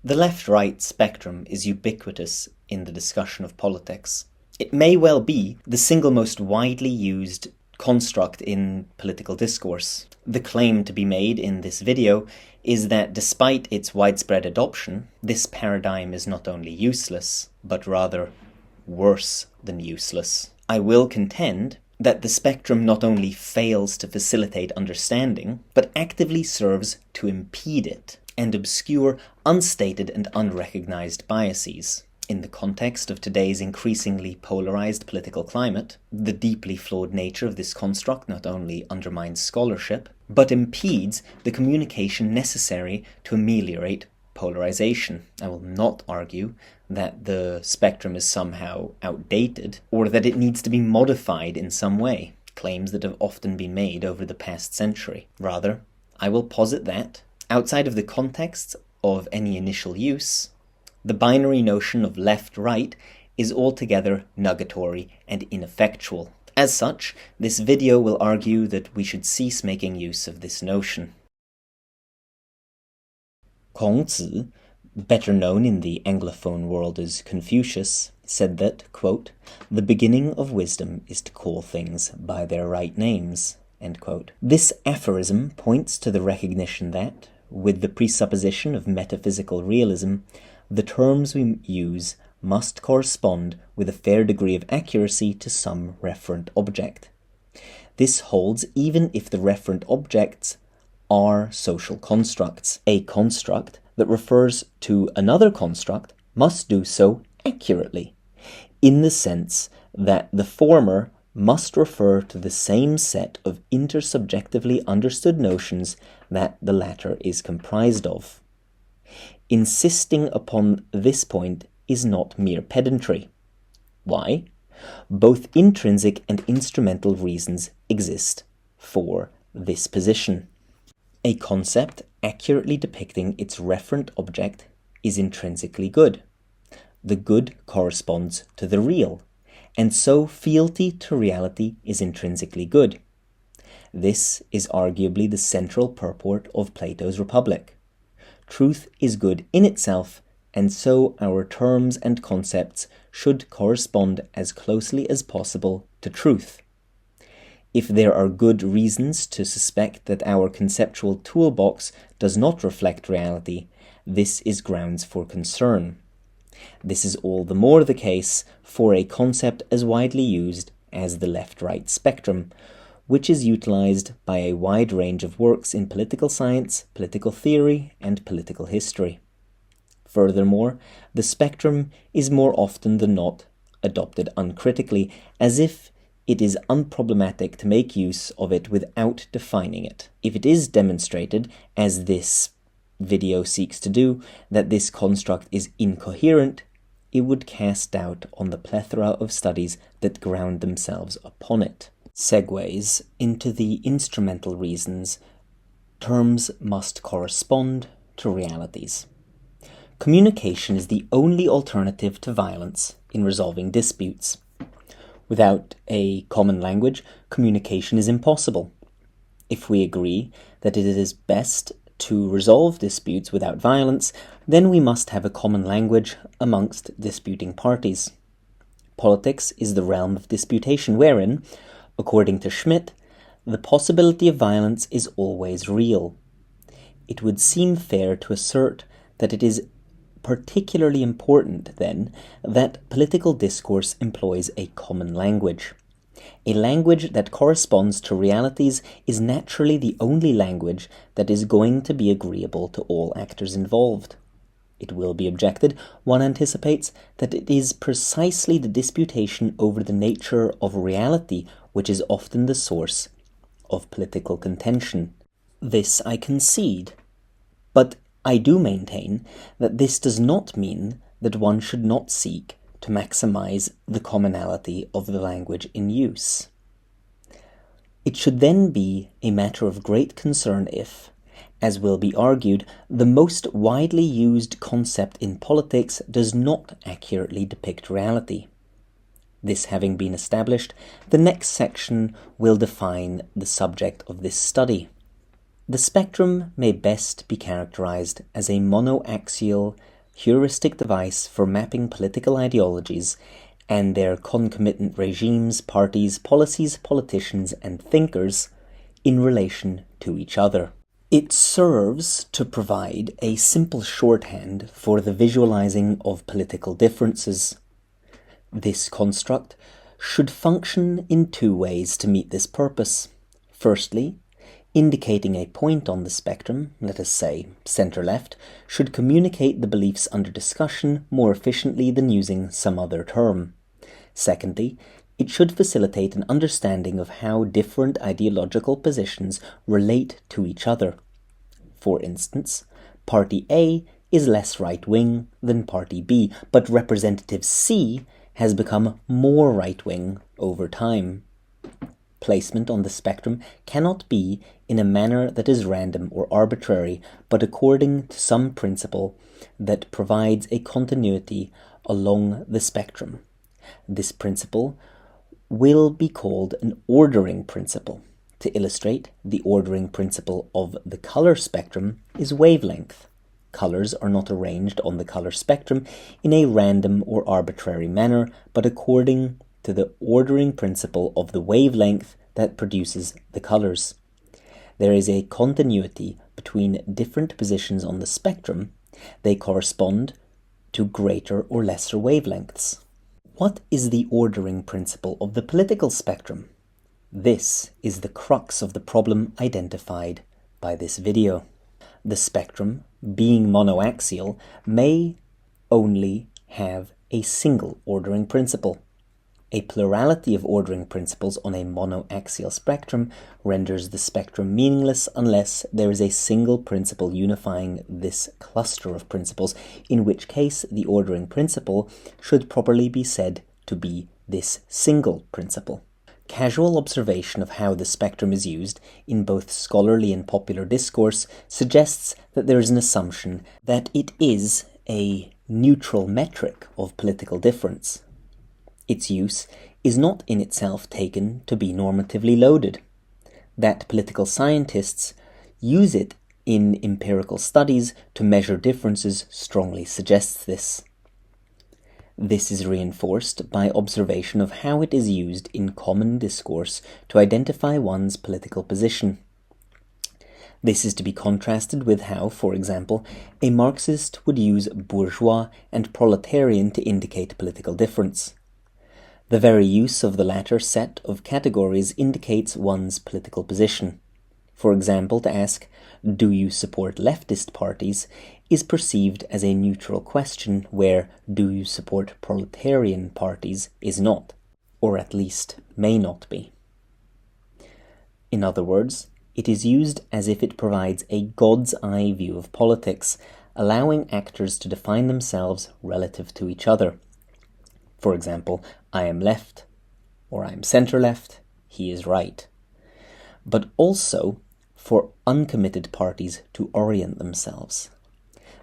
The left-right spectrum is ubiquitous in the discussion of politics. It may well be the single most widely used construct in political discourse. The claim to be made in this video is that despite its widespread adoption, this paradigm is not only useless, but rather worse than useless. I will contend that the spectrum not only fails to facilitate understanding, but actively serves to impede it and obscure unstated and unrecognized biases. In the context of today's increasingly polarized political climate, the deeply flawed nature of this construct not only undermines scholarship, but impedes the communication necessary to ameliorate polarization. I will not argue that the spectrum is somehow outdated or that it needs to be modified in some way, claims that have often been made over the past century. Rather, I will posit that, outside of the context of any initial use, the binary notion of left-right is altogether nugatory and ineffectual. As such, this video will argue that we should cease making use of this notion. Kongzi, better known in the Anglophone world as Confucius, said that, quote, "The beginning of wisdom is to call things by their right names." End quote. This aphorism points to the recognition that, with the presupposition of metaphysical realism, the terms we use must correspond with a fair degree of accuracy to some referent object. This holds even if the referent objects are social constructs. A construct that refers to another construct must do so accurately, in the sense that the former must refer to the same set of intersubjectively understood notions that the latter is comprised of. Insisting upon this point is not mere pedantry. Why? Both intrinsic and instrumental reasons exist for this position. A concept accurately depicting its referent object is intrinsically good. The good corresponds to the real, and so fealty to reality is intrinsically good. This is arguably the central purport of Plato's Republic. Truth is good in itself, and so our terms and concepts should correspond as closely as possible to truth. If there are good reasons to suspect that our conceptual toolbox does not reflect reality, this is grounds for concern. This is all the more the case for a concept as widely used as the left-right spectrum, which is utilized by a wide range of works in political science, political theory, and political history. Furthermore, the spectrum is more often than not adopted uncritically, as if it is unproblematic to make use of it without defining it. If it is demonstrated, as this video seeks to do, that this construct is incoherent, it would cast doubt on the plethora of studies that ground themselves upon it. Segues into the instrumental reasons terms must correspond to realities. Communication is the only alternative to violence in resolving disputes. Without a common language, communication is impossible. If we agree that it is best to resolve disputes without violence, then we must have a common language amongst disputing parties. Politics is the realm of disputation wherein, according to Schmidt, the possibility of violence is always real. It would seem fair to assert that it is particularly important, then, that political discourse employs a common language. A language that corresponds to realities is naturally the only language that is going to be agreeable to all actors involved. It will be objected, one anticipates, that it is precisely the disputation over the nature of reality which is often the source of political contention. This I concede, but I do maintain that this does not mean that one should not seek to maximize the commonality of the language in use. It should then be a matter of great concern if, as will be argued, the most widely used concept in politics does not accurately depict reality. This having been established, the next section will define the subject of this study. The spectrum may best be characterized as a monoaxial heuristic device for mapping political ideologies and their concomitant regimes, parties, policies, politicians, and thinkers in relation to each other. It serves to provide a simple shorthand for the visualizing of political differences. This construct should function in two ways to meet this purpose. Firstly, indicating a point on the spectrum, let us say center-left, should communicate the beliefs under discussion more efficiently than using some other term. Secondly, it should facilitate an understanding of how different ideological positions relate to each other. For instance, Party A is less right-wing than Party B, but Representative C has become more right-wing over time. Placement on the spectrum cannot be in a manner that is random or arbitrary, but according to some principle that provides a continuity along the spectrum. This principle will be called an ordering principle. To illustrate, the ordering principle of the color spectrum is wavelength. Colors are not arranged on the color spectrum in a random or arbitrary manner, but according to the ordering principle of the wavelength that produces the colors. There is a continuity between different positions on the spectrum. They correspond to greater or lesser wavelengths. What is the ordering principle of the political spectrum? This is the crux of the problem identified by this video. The spectrum, being monoaxial, may only have a single ordering principle. A plurality of ordering principles on a monoaxial spectrum renders the spectrum meaningless unless there is a single principle unifying this cluster of principles, in which case the ordering principle should properly be said to be this single principle. Casual observation of how the spectrum is used in both scholarly and popular discourse suggests that there is an assumption that it is a neutral metric of political difference. Its use is not in itself taken to be normatively loaded. That political scientists use it in empirical studies to measure differences strongly suggests this. This is reinforced by observation of how it is used in common discourse to identify one's political position. This is to be contrasted with how, for example, a Marxist would use bourgeois and proletarian to indicate political difference. The very use of the latter set of categories indicates one's political position. For example, to ask, "Do you support leftist parties?" is perceived as a neutral question, where "Do you support proletarian parties?" is not, or at least may not be. In other words, it is used as if it provides a God's eye view of politics, allowing actors to define themselves relative to each other. For example, I am left, or I am center-left, he is right. But also for uncommitted parties to orient themselves.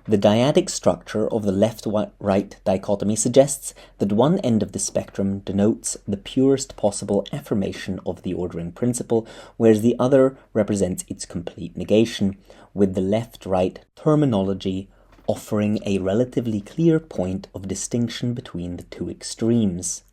The dyadic structure of the left-right dichotomy suggests that one end of the spectrum denotes the purest possible affirmation of the ordering principle, whereas the other represents its complete negation, with the left-right terminology offering a relatively clear point of distinction between the two extremes.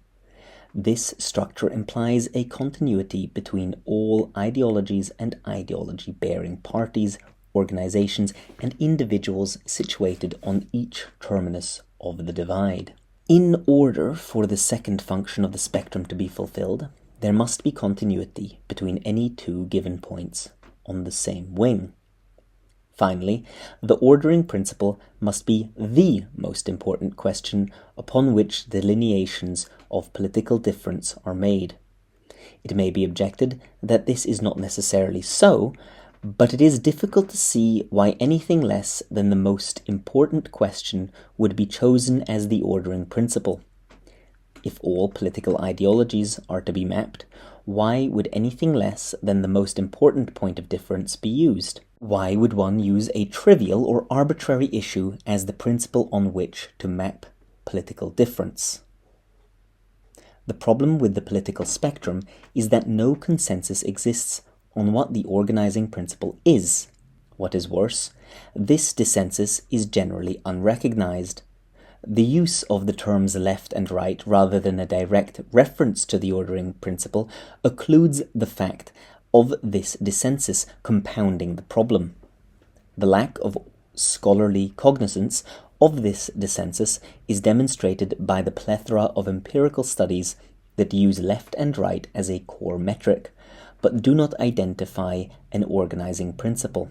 This structure implies a continuity between all ideologies and ideology-bearing parties, organizations, and individuals situated on each terminus of the divide. In order for the second function of the spectrum to be fulfilled, there must be continuity between any two given points on the same wing. Finally, the ordering principle must be the most important question upon which delineations of political difference are made. It may be objected that this is not necessarily so, but it is difficult to see why anything less than the most important question would be chosen as the ordering principle. If all political ideologies are to be mapped, why would anything less than the most important point of difference be used? Why would one use a trivial or arbitrary issue as the principle on which to map political difference? The problem with the political spectrum is that no consensus exists on what the organizing principle is. What is worse, this dissensus is generally unrecognized. The use of the terms left and right rather than a direct reference to the ordering principle occludes the fact of this dissensus, compounding the problem. The lack of scholarly cognizance of this dissensus is demonstrated by the plethora of empirical studies that use left and right as a core metric, but do not identify an organizing principle.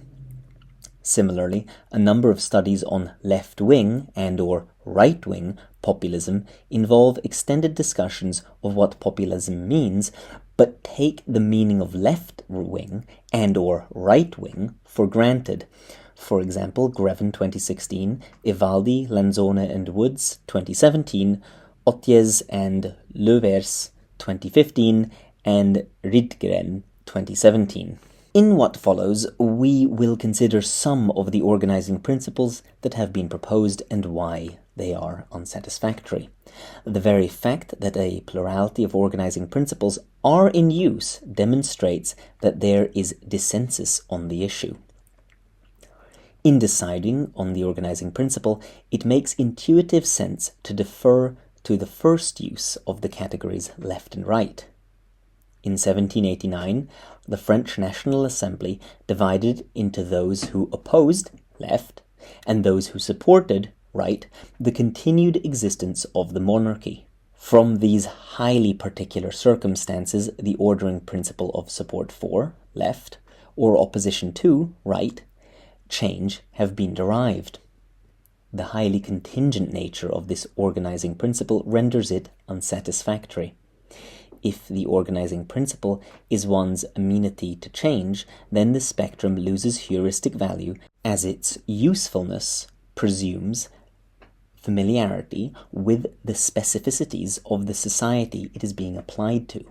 Similarly, a number of studies on left-wing and/or right-wing populism involve extended discussions of what populism means, but take the meaning of left-wing and/or right-wing for granted. For example, Greven 2016, Ivaldi, Lanzone and Woods 2017, Otjes and Lövers 2015, and Rydgren 2017. In what follows, we will consider some of the organizing principles that have been proposed and why they are unsatisfactory. The very fact that a plurality of organizing principles are in use demonstrates that there is dissensus on the issue. In deciding on the organizing principle, it makes intuitive sense to defer to the first use of the categories left and right. In 1789, the French National Assembly divided into those who opposed, left, and those who supported, right, the continued existence of the monarchy. From these highly particular circumstances, the ordering principle of support for, left, or opposition to, right, change have been derived. The highly contingent nature of this organizing principle renders it unsatisfactory. If the organizing principle is one's amenity to change, then the spectrum loses heuristic value as its usefulness presumes familiarity with the specificities of the society it is being applied to.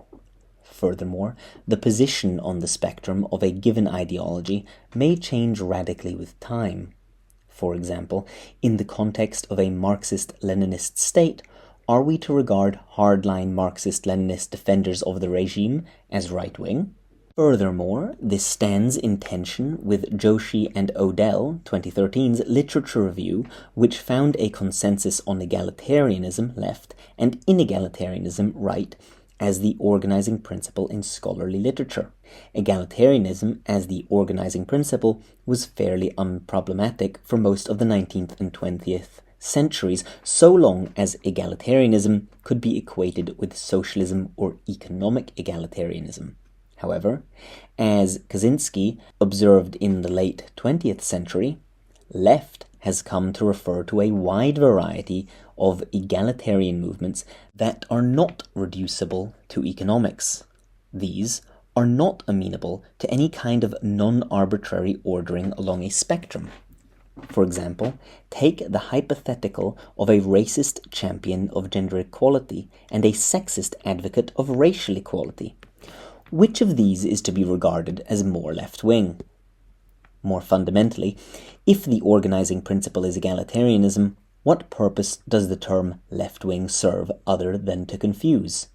Furthermore, the position on the spectrum of a given ideology may change radically with time. For example, in the context of a Marxist-Leninist state, are we to regard hardline Marxist-Leninist defenders of the regime as right-wing? Furthermore, this stands in tension with Joshi and Odell 2013's literature review, which found a consensus on egalitarianism left and inegalitarianism right as the organizing principle in scholarly literature. Egalitarianism as the organizing principle was fairly unproblematic for most of the 19th and 20th centuries, so long as egalitarianism could be equated with socialism or economic egalitarianism. However, as Kaczynski observed in the late 20th century, left has come to refer to a wide variety of egalitarian movements that are not reducible to economics. These are not amenable to any kind of non-arbitrary ordering along a spectrum. For example, take the hypothetical of a racist champion of gender equality and a sexist advocate of racial equality. Which of these is to be regarded as more left-wing? More fundamentally, if the organizing principle is egalitarianism, what purpose does the term left-wing serve other than to confuse?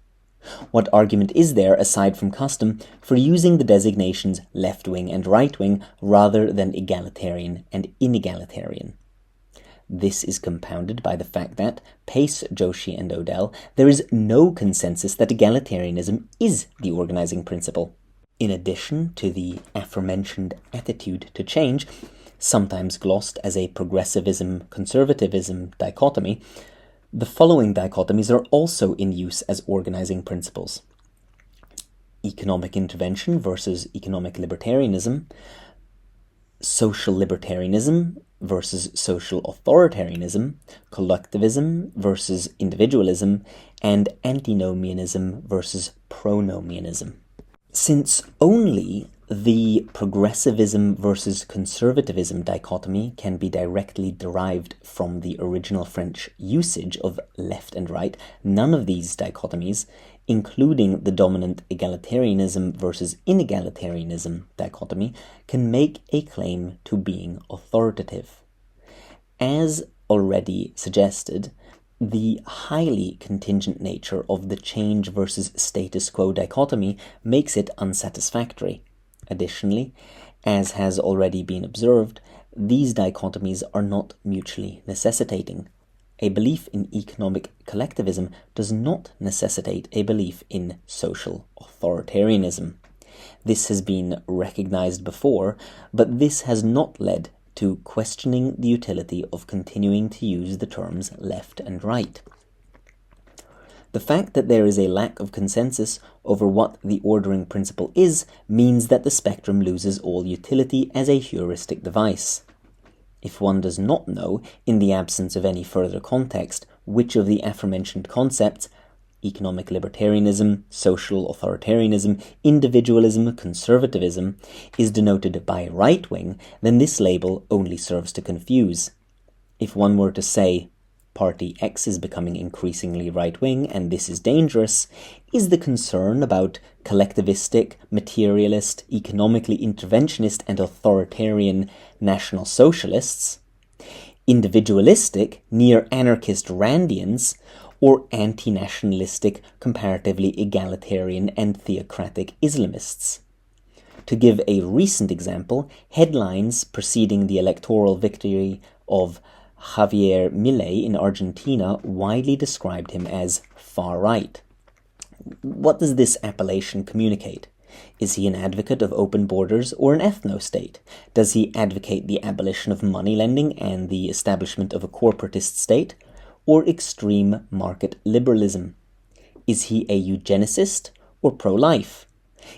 What argument is there, aside from custom, for using the designations left-wing and right-wing rather than egalitarian and inegalitarian? This is compounded by the fact that, pace Joshi and Odell, there is no consensus that egalitarianism is the organizing principle. In addition to the aforementioned attitude to change, sometimes glossed as a progressivism-conservatism dichotomy, the following dichotomies are also in use as organizing principles: economic intervention versus economic libertarianism, social libertarianism versus social authoritarianism, collectivism versus individualism, and antinomianism versus pronomianism. Since only the progressivism versus conservatism dichotomy can be directly derived from the original French usage of left and right, none of these dichotomies, including the dominant egalitarianism versus inegalitarianism dichotomy, can make a claim to being authoritative. As already suggested, the highly contingent nature of the change versus status quo dichotomy makes it unsatisfactory. Additionally, As has already been observed, these dichotomies are not mutually necessitating. A belief in economic collectivism does not necessitate a belief in social authoritarianism. This has been recognized before, but this has not led to questioning the utility of continuing to use the terms left and right. The fact that there is a lack of consensus over what the ordering principle is means that the spectrum loses all utility as a heuristic device. If one does not know, in the absence of any further context, which of the aforementioned concepts, economic libertarianism, social authoritarianism, individualism, conservatism, is denoted by right-wing, then this label only serves to confuse. If one were to say, Party X is becoming increasingly right-wing and this is dangerous, is the concern about collectivistic, materialist, economically interventionist and authoritarian National Socialists, individualistic, near-anarchist Randians, or anti-nationalistic, comparatively egalitarian and theocratic Islamists? To give a recent example, headlines preceding the electoral victory of Javier Milei in Argentina widely described him as far-right. What does this appellation communicate? Is he an advocate of open borders or an ethno-state? Does he advocate the abolition of money lending and the establishment of a corporatist state, or extreme market liberalism? Is he a eugenicist or pro-life?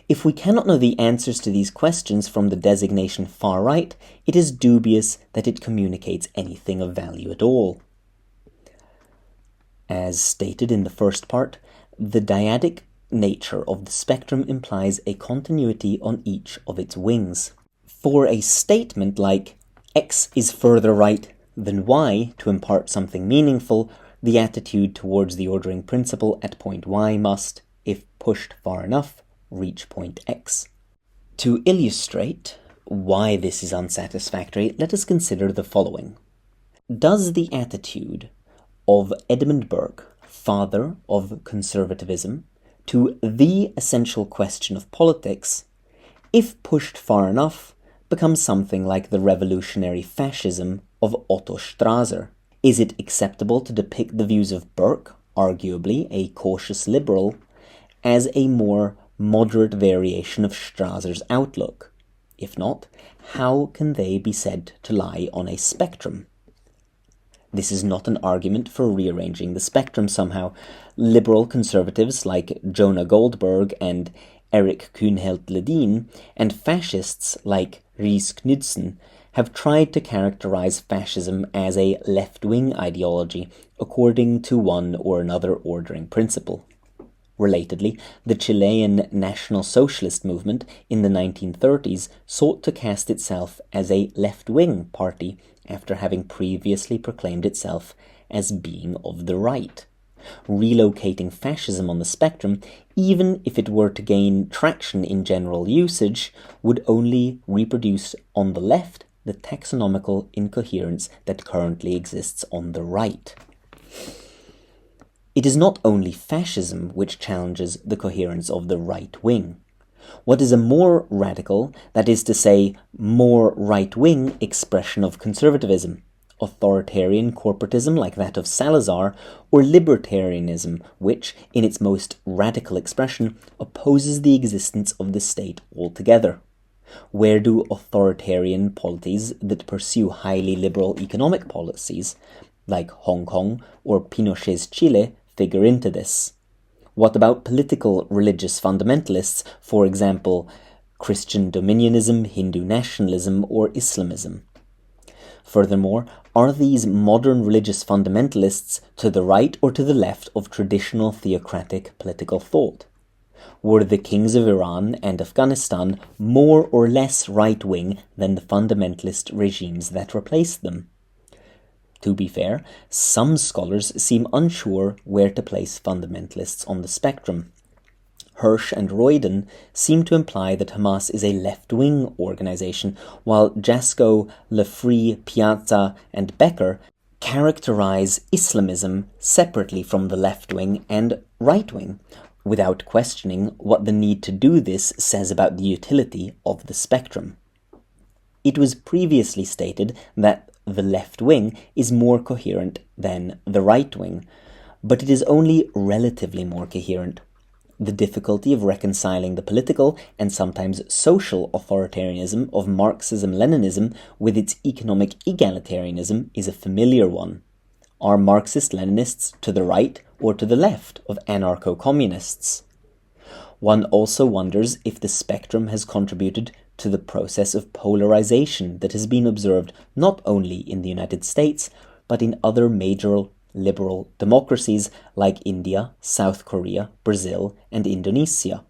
If we cannot know the answers to these questions from the designation far-right, it is dubious that it communicates anything of value at all. As stated in the first part, the dyadic nature of the spectrum implies a continuity on each of its wings. For a statement like X is further right than Y to impart something meaningful, the attitude towards the ordering principle at point Y must, if pushed far enough, reach point X. To illustrate why this is unsatisfactory, let us consider the following. Does the attitude of Edmund Burke, father of conservatism, to the essential question of politics, if pushed far enough, become something like the revolutionary fascism of Otto Strasser? Is it acceptable to depict the views of Burke, arguably a cautious liberal, as a more moderate variation of Strasser's outlook? If not, how can they be said to lie on a spectrum? This is not an argument for rearranging the spectrum somehow. Liberal conservatives like Jonah Goldberg and Eric Kuhnhelt-Ledin, and fascists like Ries Knudsen, have tried to characterize fascism as a left-wing ideology according to one or another ordering principle. Relatedly, the Chilean National Socialist movement in the 1930s sought to cast itself as a left-wing party after having previously proclaimed itself as being of the right. Relocating fascism on the spectrum, even if it were to gain traction in general usage, would only reproduce on the left the taxonomical incoherence that currently exists on the right. It is not only fascism which challenges the coherence of the right wing. What is a more radical, that is to say, more right-wing expression of conservatism, authoritarian corporatism like that of Salazar, or libertarianism, which, in its most radical expression, opposes the existence of the state altogether? Where do authoritarian polities that pursue highly liberal economic policies, like Hong Kong or Pinochet's Chile, figure into this? What about political religious fundamentalists, for example, Christian dominionism, Hindu nationalism, or Islamism? Furthermore, are these modern religious fundamentalists to the right or to the left of traditional theocratic political thought? Were the kings of Iran and Afghanistan more or less right-wing than the fundamentalist regimes that replaced them? To be fair, some scholars seem unsure where to place fundamentalists on the spectrum. Hirsch and Royden seem to imply that Hamas is a left-wing organization, while Jasko, Lefree, Piazza, and Becker characterize Islamism separately from the left-wing and right-wing, without questioning what the need to do this says about the utility of the spectrum. It was previously stated that the left wing is more coherent than the right wing, but it is only relatively more coherent. The difficulty of reconciling the political and sometimes social authoritarianism of Marxism-Leninism with its economic egalitarianism is a familiar one. Are Marxist-Leninists to the right or to the left of anarcho-communists? One also wonders if the spectrum has contributed to the process of polarization that has been observed not only in the United States, but in other major liberal democracies like India, South Korea, Brazil, and Indonesia.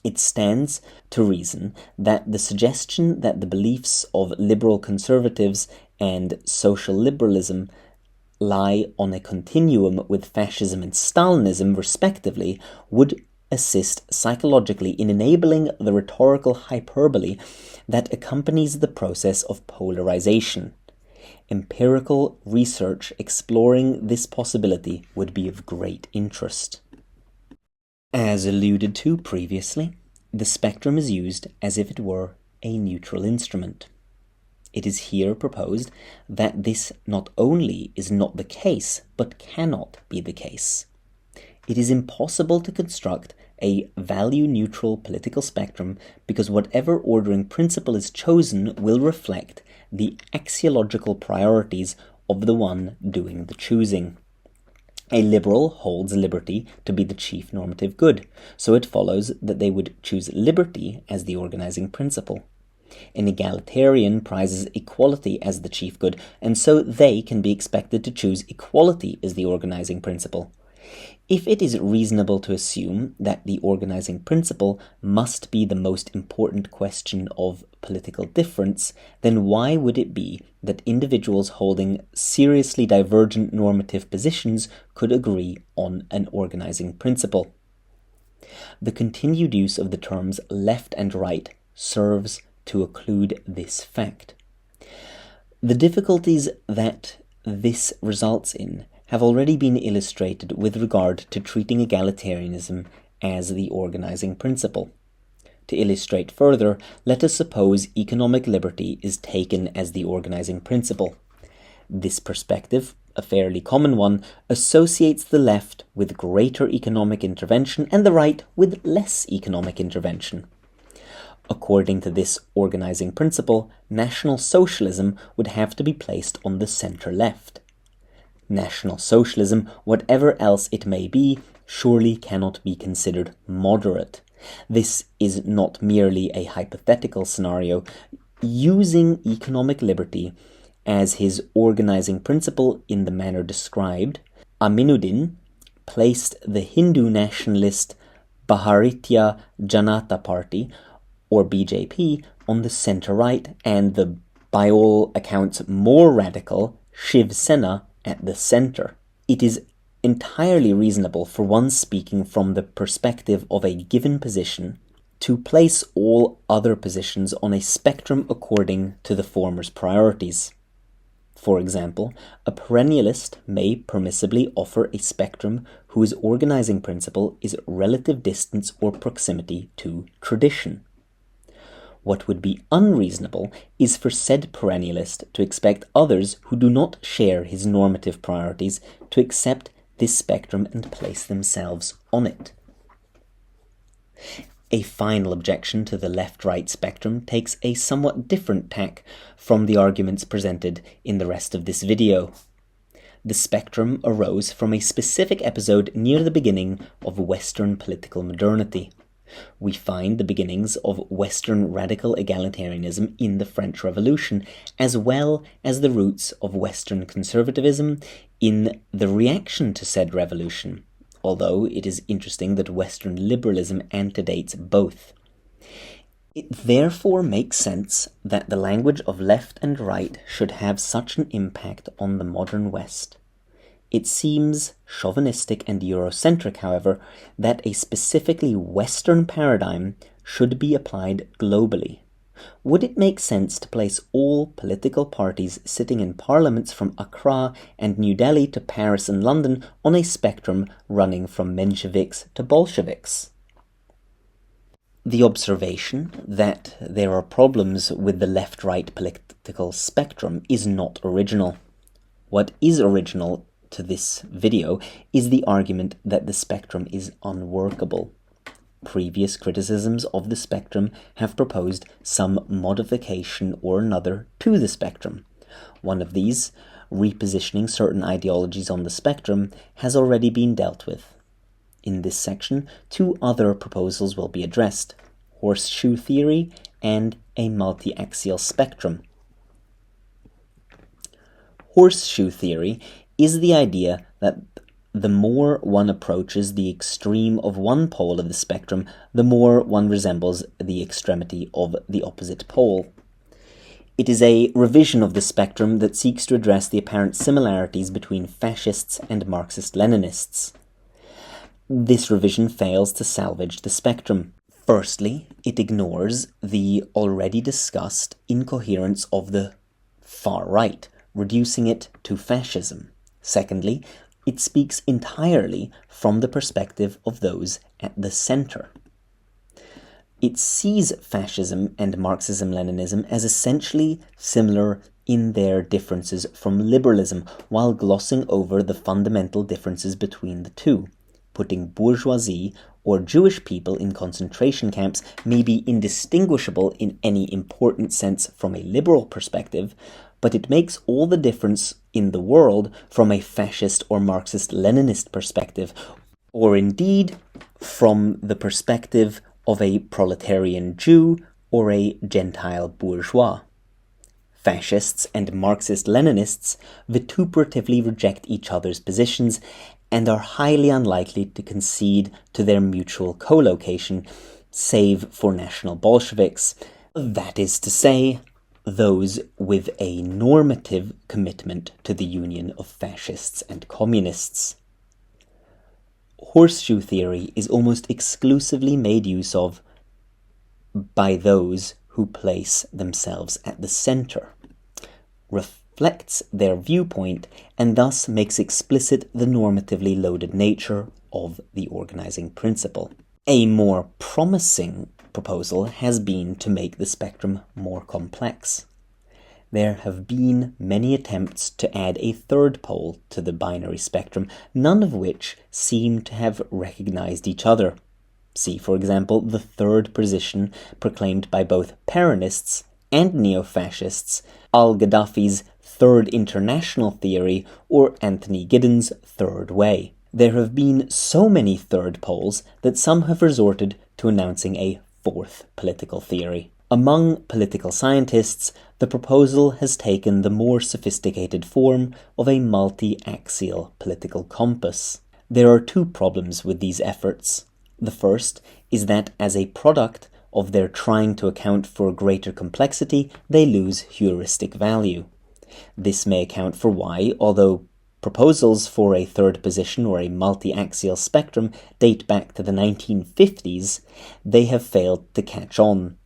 It stands to reason that the suggestion that the beliefs of liberal conservatives and social liberalism lie on a continuum with fascism and Stalinism, respectively, would assist psychologically in enabling the rhetorical hyperbole that accompanies the process of polarization. Empirical research exploring this possibility would be of great interest. As alluded to previously, the spectrum is used as if it were a neutral instrument. It is here proposed that this not only is not the case, but cannot be the case. It is impossible to construct a value-neutral political spectrum because whatever ordering principle is chosen will reflect the axiological priorities of the one doing the choosing. A liberal holds liberty to be the chief normative good, so it follows that they would choose liberty as the organizing principle. An egalitarian prizes equality as the chief good, and so they can be expected to choose equality as the organizing principle. If it is reasonable to assume that the organizing principle must be the most important question of political difference, then why would it be that individuals holding seriously divergent normative positions could agree on an organizing principle? The continued use of the terms left and right serves to occlude this fact. The difficulties that this results in have already been illustrated with regard to treating egalitarianism as the organizing principle. To illustrate further, let us suppose economic liberty is taken as the organizing principle. This perspective, a fairly common one, associates the left with greater economic intervention and the right with less economic intervention. According to this organizing principle, National Socialism would have to be placed on the center-left. National Socialism, whatever else it may be, surely cannot be considered moderate. This is not merely a hypothetical scenario. Using economic liberty as his organizing principle in the manner described, Aminuddin placed the Hindu nationalist Bharatiya Janata Party, or BJP, on the center-right, and the, by all accounts, more radical Shiv Sena at the center. It is entirely reasonable for one speaking from the perspective of a given position to place all other positions on a spectrum according to the former's priorities. For example, a perennialist may permissibly offer a spectrum whose organizing principle is relative distance or proximity to tradition. What would be unreasonable is for said perennialist to expect others who do not share his normative priorities to accept this spectrum and place themselves on it. A final objection to the left-right spectrum takes a somewhat different tack from the arguments presented in the rest of this video. The spectrum arose from a specific episode near the beginning of Western political modernity. We find the beginnings of Western radical egalitarianism in the French Revolution, as well as the roots of Western conservatism in the reaction to said revolution, although it is interesting that Western liberalism antedates both. It therefore makes sense that the language of left and right should have such an impact on the modern West. It seems chauvinistic and Eurocentric, however, that a specifically Western paradigm should be applied globally. Would it make sense to place all political parties sitting in parliaments from Accra and New Delhi to Paris and London on a spectrum running from Mensheviks to Bolsheviks? The observation that there are problems with the left-right political spectrum is not original. What is original to this video is the argument that the spectrum is unworkable. Previous criticisms of the spectrum have proposed some modification or another to the spectrum. One of these, repositioning certain ideologies on the spectrum, has already been dealt with. In this section, two other proposals will be addressed: horseshoe theory and a multi-axial spectrum. Horseshoe theory is the idea that the more one approaches the extreme of one pole of the spectrum, the more one resembles the extremity of the opposite pole. It is a revision of the spectrum that seeks to address the apparent similarities between fascists and Marxist-Leninists. This revision fails to salvage the spectrum. Firstly, it ignores the already discussed incoherence of the far right, reducing it to fascism. Secondly, it speaks entirely from the perspective of those at the center. It sees fascism and Marxism-Leninism as essentially similar in their differences from liberalism, while glossing over the fundamental differences between the two. Putting bourgeoisie or Jewish people in concentration camps may be indistinguishable in any important sense from a liberal perspective, but it makes all the difference in the world from a fascist or Marxist-Leninist perspective, or indeed from the perspective of a proletarian Jew or a Gentile bourgeois. Fascists and Marxist-Leninists vituperatively reject each other's positions and are highly unlikely to concede to their mutual co-location, save for National Bolsheviks, that is to say, those with a normative commitment to the union of fascists and communists. Horseshoe theory is almost exclusively made use of by those who place themselves at the center, reflects their viewpoint, and thus makes explicit the normatively loaded nature of the organizing principle. A more promising proposal has been to make the spectrum more complex. There have been many attempts to add a third pole to the binary spectrum, none of which seem to have recognized each other. See, for example, the third position proclaimed by both Perennists and neo-fascists, al-Gaddafi's Third International Theory or Anthony Giddens' Third Way. There have been so many third poles that some have resorted to announcing a fourth political theory. Among political scientists, the proposal has taken the more sophisticated form of a multi-axial political compass. There are two problems with these efforts. The first is that as a product of their trying to account for greater complexity, they lose heuristic value. This may account for why, although proposals for a third position or a multi-axial spectrum date back to the 1950s, they have failed to catch on.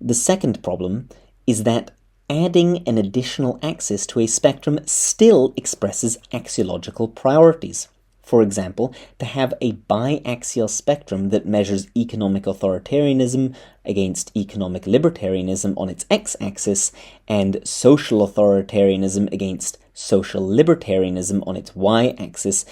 The second problem is that adding an additional axis to a spectrum still expresses axiological priorities. For example, to have a biaxial spectrum that measures economic authoritarianism against economic libertarianism on its x-axis and social authoritarianism against social libertarianism on its y-axis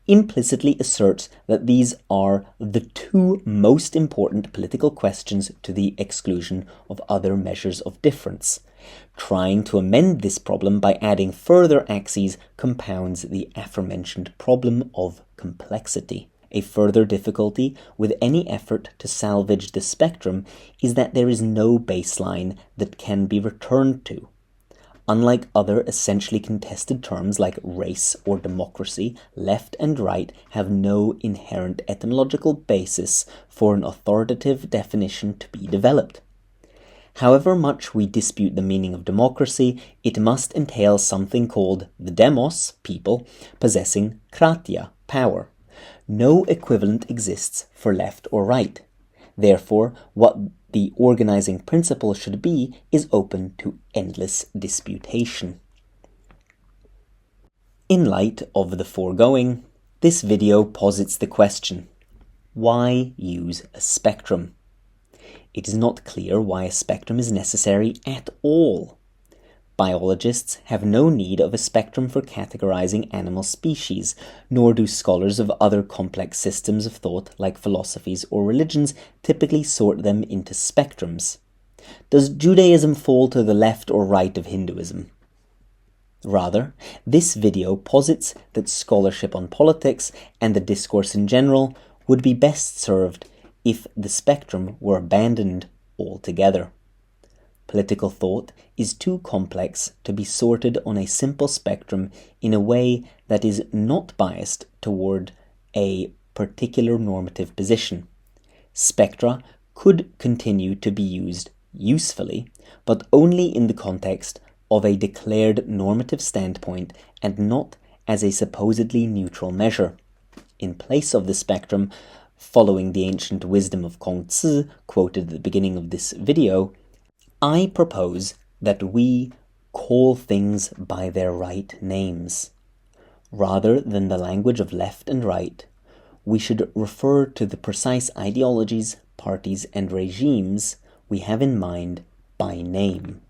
implicitly asserts that these are the two most important political questions to the exclusion of other measures of difference. Trying to amend this problem by adding further axes compounds the aforementioned problem of complexity. A further difficulty with any effort to salvage the spectrum is that there is no baseline that can be returned to. Unlike other essentially contested terms like race or democracy, left and right have no inherent etymological basis for an authoritative definition to be developed. However much we dispute the meaning of democracy, it must entail something called the demos, people, possessing kratia, power. No equivalent exists for left or right. Therefore, what the organizing principle should be is open to endless disputation. In light of the foregoing, this video posits the question: why use a spectrum? It is not clear why a spectrum is necessary at all. Biologists have no need of a spectrum for categorizing animal species, nor do scholars of other complex systems of thought like philosophies or religions typically sort them into spectrums. Does Judaism fall to the left or right of Hinduism? Rather, this video posits that scholarship on politics and the discourse in general would be best served if the spectrum were abandoned altogether. Political thought is too complex to be sorted on a simple spectrum in a way that is not biased toward a particular normative position. Spectra could continue to be used usefully, but only in the context of a declared normative standpoint and not as a supposedly neutral measure. In place of the spectrum, following the ancient wisdom of Kongzi quoted at the beginning of this video, I propose that we call things by their right names. Rather than the language of left and right, we should refer to the precise ideologies, parties, and regimes we have in mind by name.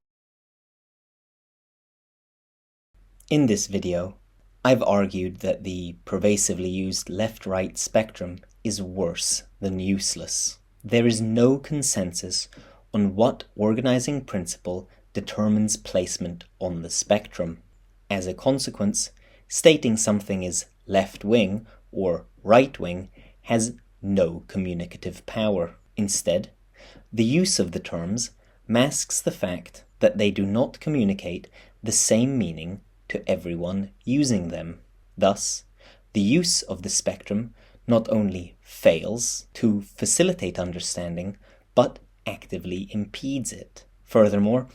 In this video, I've argued that the pervasively used left-right spectrum is worse than useless. There is no consensus on what organizing principle determines placement on the spectrum. As a consequence, stating something is left-wing or right-wing has no communicative power. Instead, the use of the terms masks the fact that they do not communicate the same meaning to everyone using them. Thus, the use of the spectrum not only fails to facilitate understanding, but actively impedes it. Furthermore,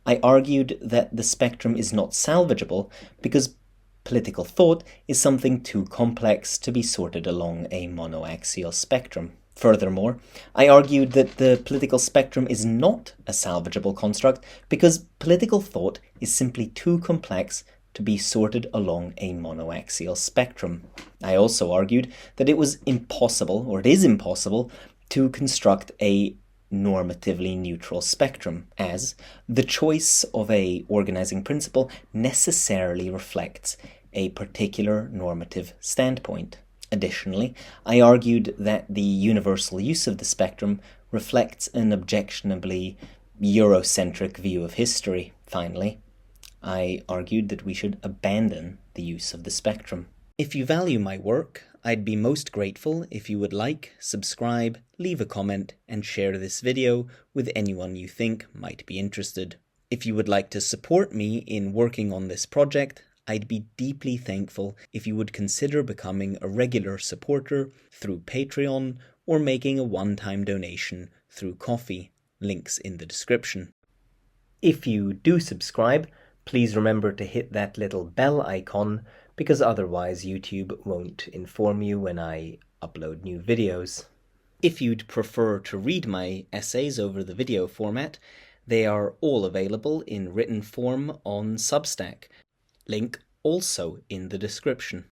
I argued that the spectrum is not salvageable because political thought is something too complex to be sorted along a monoaxial spectrum. Furthermore, I argued that the political spectrum is not a salvageable construct because political thought is simply too complex to be sorted along a monoaxial spectrum. I also argued that it is impossible, to construct a normatively neutral spectrum, as the choice of a organizing principle necessarily reflects a particular normative standpoint. Additionally, I argued that the universal use of the spectrum reflects an objectionably Eurocentric view of history. Finally, I argued that we should abandon the use of the spectrum. If you value my work, I'd be most grateful if you would like, subscribe, leave a comment, and share this video with anyone you think might be interested. If you would like to support me in working on this project, I'd be deeply thankful if you would consider becoming a regular supporter through Patreon or making a one-time donation through Ko-fi, links in the description. If you do subscribe, please remember to hit that little bell icon because otherwise YouTube won't inform you when I upload new videos. If you'd prefer to read my essays over the video format, they are all available in written form on Substack. Link also in the description.